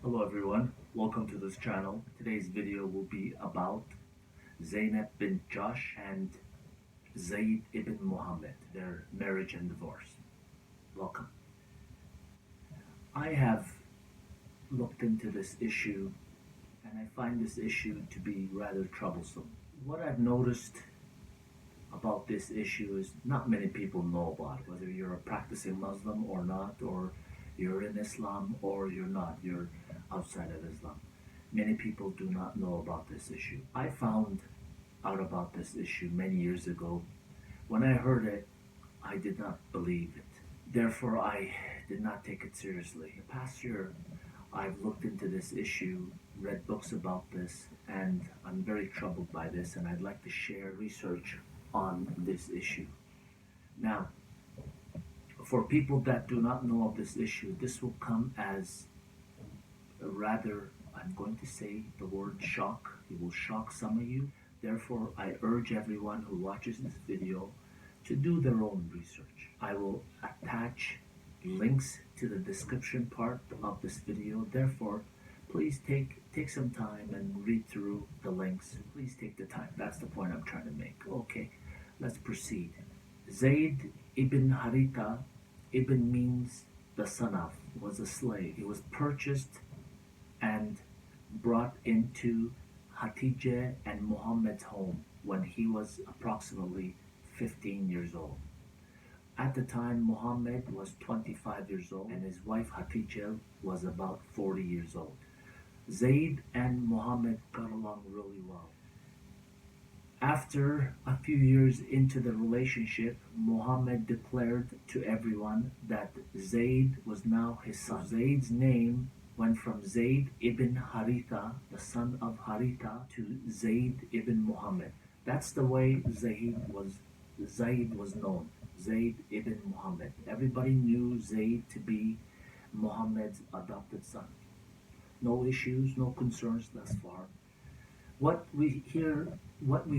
Hello everyone, welcome to this channel. Today's video will be about Zaynab bin Josh and Zayd ibn Muhammad, their marriage and divorce. Welcome. I have looked into this issue and I find this issue to be rather troublesome. What I've noticed about this issue is not many people know about it, whether you're a practicing Muslim or not, or you're in Islam or you're not, you're outside of Islam. Many people do not know about this issue. I found out about this issue many years ago. When I heard it, I did not believe it. Therefore, I did not take it seriously. The past year, I've looked into this issue, read books about this, and I'm very troubled by this, and I'd like to share research on this issue. Now, for people that do not know of this issue, this will come as a rather, I'm going to say the word shock. It will shock some of you. Therefore, I urge everyone who watches this video to do their own research. I will attach links to the description part of this video. Therefore, please take some time and read through the links. Please take the time. That's the point I'm trying to make. Okay, let's proceed. Zayd ibn Haritha, ibn means the son of, was a slave. He was purchased and brought into Hatijah and Muhammad's home when he was approximately 15 years old. At the time, Muhammad was 25 years old and his wife Hatijah was about 40 years old. Zayd and Muhammad got along really well. After a few years into the relationship, Muhammad declared to everyone that Zayd was now his son. Zayd's name went from Zayd ibn Haritha, the son of Haritha, to Zayd ibn Muhammad. That's the way Zayd was known. Zayd ibn Muhammad. Everybody knew Zayd to be Muhammad's adopted son. No issues, no concerns thus far. What we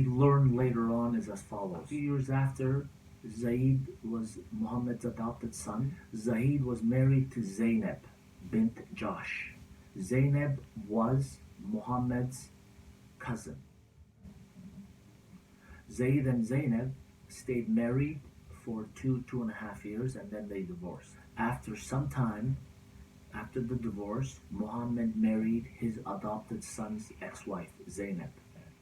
learn later on is as follows. A few years after Zayd was Muhammad's adopted son, Zayd was married to Zaynab bint Josh. Zeyneb was Muhammad's cousin. Zayd and Zeyneb stayed married for 2.5 years, and then they divorced. After some time, after the divorce, Muhammad married his adopted son's ex-wife, Zaynab.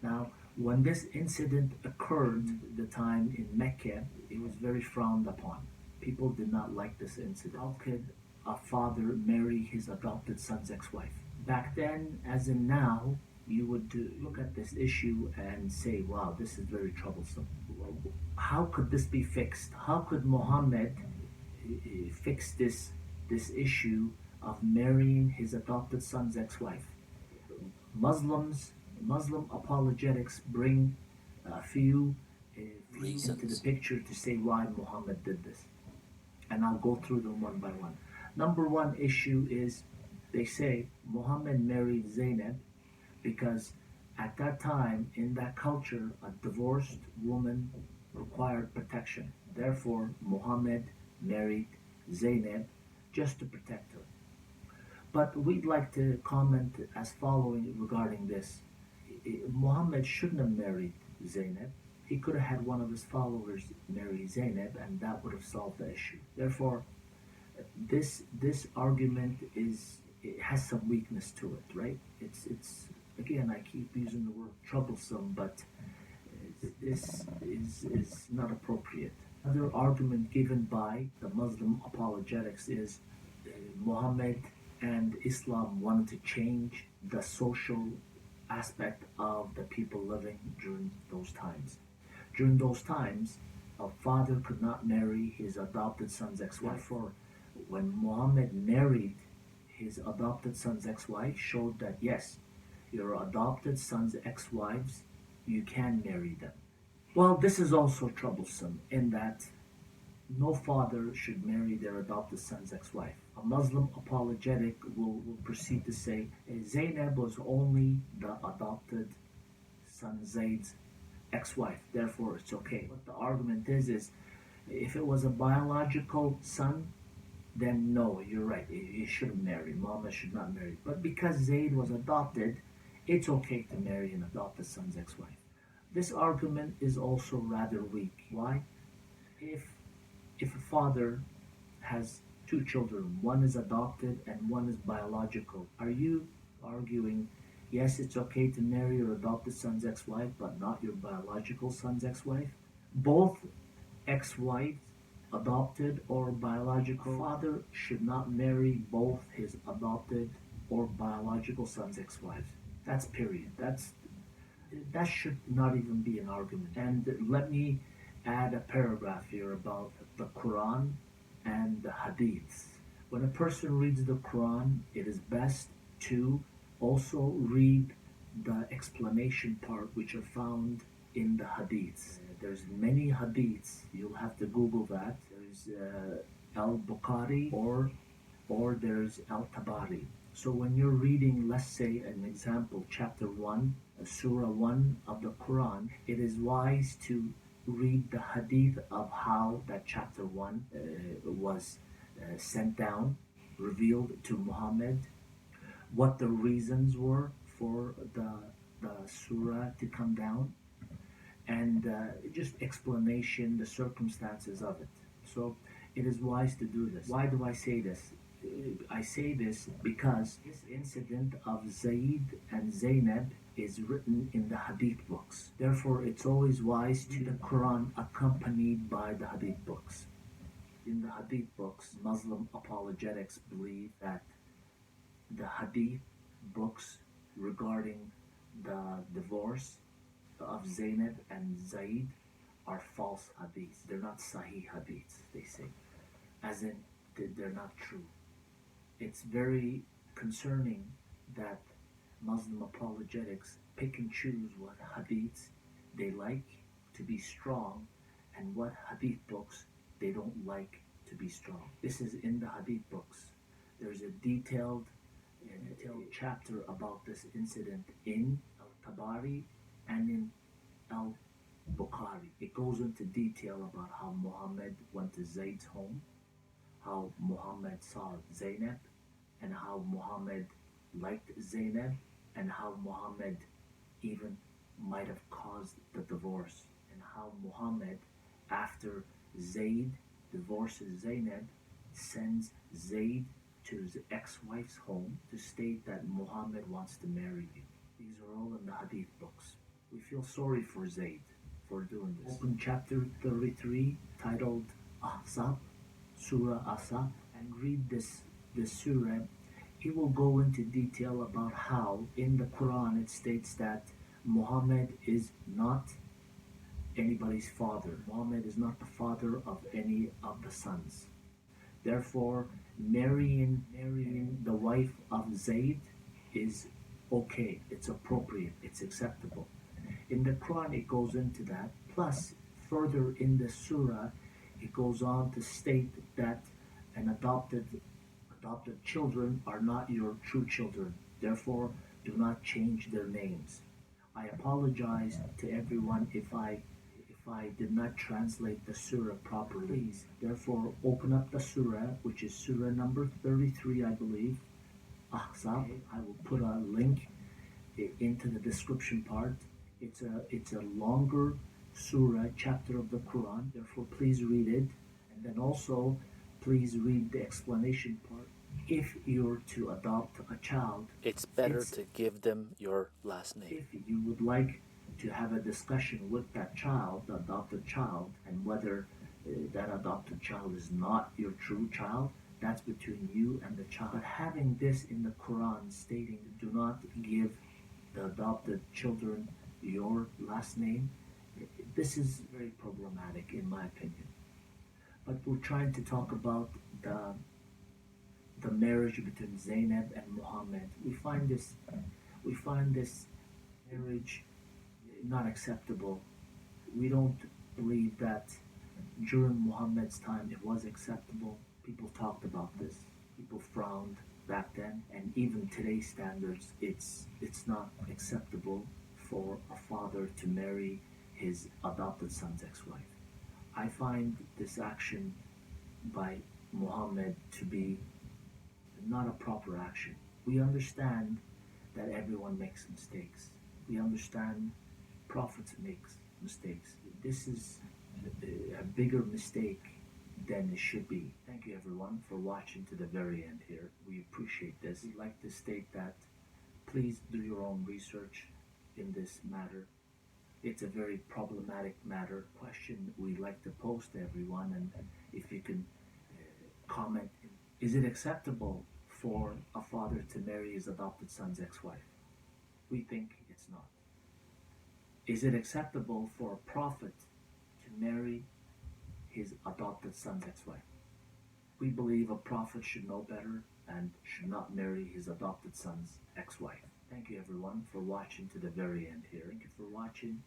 Now, when this incident occurred, the time in Mecca, it was very frowned upon. People did not like this incident. How could a father marry his adopted son's ex-wife? Back then, as in now, you would look at this issue and say, wow, this is very troublesome. How could this be fixed? How could Muhammad fix this issue of marrying his adopted son's ex-wife? Muslim apologetics bring a few reasons into the picture to say why Muhammad did this. And I'll go through them one by one. Number one issue is, they say Muhammad married Zaynab because at that time, in that culture, a divorced woman required protection. Therefore, Muhammad married Zaynab just to protect her. But we'd like to comment as following regarding this. Muhammad shouldn't have married Zaynab. He could have had one of his followers marry Zaynab, and that would have solved the issue. Therefore, this argument it has some weakness to it, right? It's again, I keep using the word troublesome, but this is not appropriate. Another argument given by the Muslim apologetics is Muhammad and Islam wanted to change the social aspect of the people living during those times. During those times, a father could not marry his adopted son's ex-wife. Therefore, when Muhammad married his adopted son's ex-wife, showed that yes, your adopted son's ex-wives, you can marry them. Well, this is also troublesome in that no father should marry their adopted son's ex-wife. A Muslim apologetic will proceed to say Zaynab was only the adopted son Zayd's ex-wife, therefore it's okay. What the argument is if it was a biological son, then no, you're right. You shouldn't marry. Mama should not marry. But because Zayd was adopted, it's okay to marry an adopted son's ex-wife. This argument is also rather weak. Why? If if a father has two children, one is adopted and one is biological, are you arguing, yes, it's okay to marry your adopted son's ex-wife, but not your biological son's ex-wife? Both ex-wives, adopted or biological, father should not marry both his adopted or biological son's ex-wives. That's period. That should not even be an argument. And let me add a paragraph here about the Quran and the Hadiths. When a person reads the Quran, it is best to also read the explanation part which are found in the Hadiths. There's many Hadiths. You'll have to Google that. There's Al-Bukhari or there's Al-Tabari. So when you're reading, let's say, an example, chapter 1, Surah 1 of the Quran, it is wise to read the hadith of how that chapter 1 was sent down, revealed to Muhammad, what the reasons were for the surah to come down, and just explanation, the circumstances of it. So it is wise to do this. Why do I say this? I say this because this incident of Zayd and Zeyneb is written in the Hadith books. Therefore, it's always wise to read the Quran accompanied by the Hadith books. In the Hadith books, Muslim apologetics believe that the Hadith books regarding the divorce of Zaynab and Zayd are false hadiths. They're not sahih hadiths, they say, as in they're not true. It's very concerning that Muslim apologetics pick and choose what hadiths they like to be strong and what hadith books they don't like to be strong. This is in the hadith books. There's a detailed chapter about this incident in Al-Tabari and in Al-Bukhari. It goes into detail about how Muhammad went to Zayd's home, how Muhammad saw Zaynab, and how Muhammad liked Zaynab, and how Muhammad even might have caused the divorce, and how Muhammad, after Zayd divorces Zaynab, sends Zayd to his ex-wife's home to state that Muhammad wants to marry you. These are all in the hadith books. We feel sorry for Zayd for doing this. Open chapter 33 titled Ahzab, Surah Ahzab, and read this surah. He will go into detail about how in the Quran it states that Muhammad is not anybody's father. Muhammad is not the father of any of the sons. Therefore, marrying the wife of Zayd is okay, it's appropriate, it's acceptable. In the Quran it goes into that. Plus, further in the surah, it goes on to state that an adopted children are not your true children. Therefore, do not change their names. I apologize to everyone if I did not translate the surah properly. Please, therefore, open up the surah, which is surah number 33, I believe, Ahzab. I will put a link into the description part. It's a longer surah, chapter of the Quran. Therefore, please read it, and then also please read the explanation part. If you're to adopt a child, it's better to give them your last name. If you would like to have a discussion with that child, the adopted child, and whether that adopted child is not your true child, that's between you and the child. But having this in the Quran stating, do not give the adopted children your last name, this is very problematic in my opinion. But we're trying to talk about the marriage between Zaynab and Muhammad. We find this marriage not acceptable. We don't believe that during Muhammad's time it was acceptable. People talked about this. People frowned back then, and even today's standards, it's not acceptable for a father to marry his adopted son's ex-wife. I find this action by Muhammad to be not a proper action. We understand that everyone makes mistakes. We understand prophets makes mistakes. This is a bigger mistake than it should be. Thank you everyone for watching to the very end here. We appreciate this. We'd like to state that please do your own research in this matter. It's a very problematic matter, question we like to pose to everyone, and if you can comment, is it acceptable for a father to marry his adopted son's ex-wife? We think it's not. Is it acceptable for a prophet to marry his adopted son's ex-wife? We believe a prophet should know better and should not marry his adopted son's ex-wife. Thank you everyone for watching to the very end here. Thank you for watching,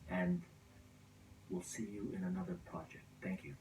and we'll see you in another project. Thank you.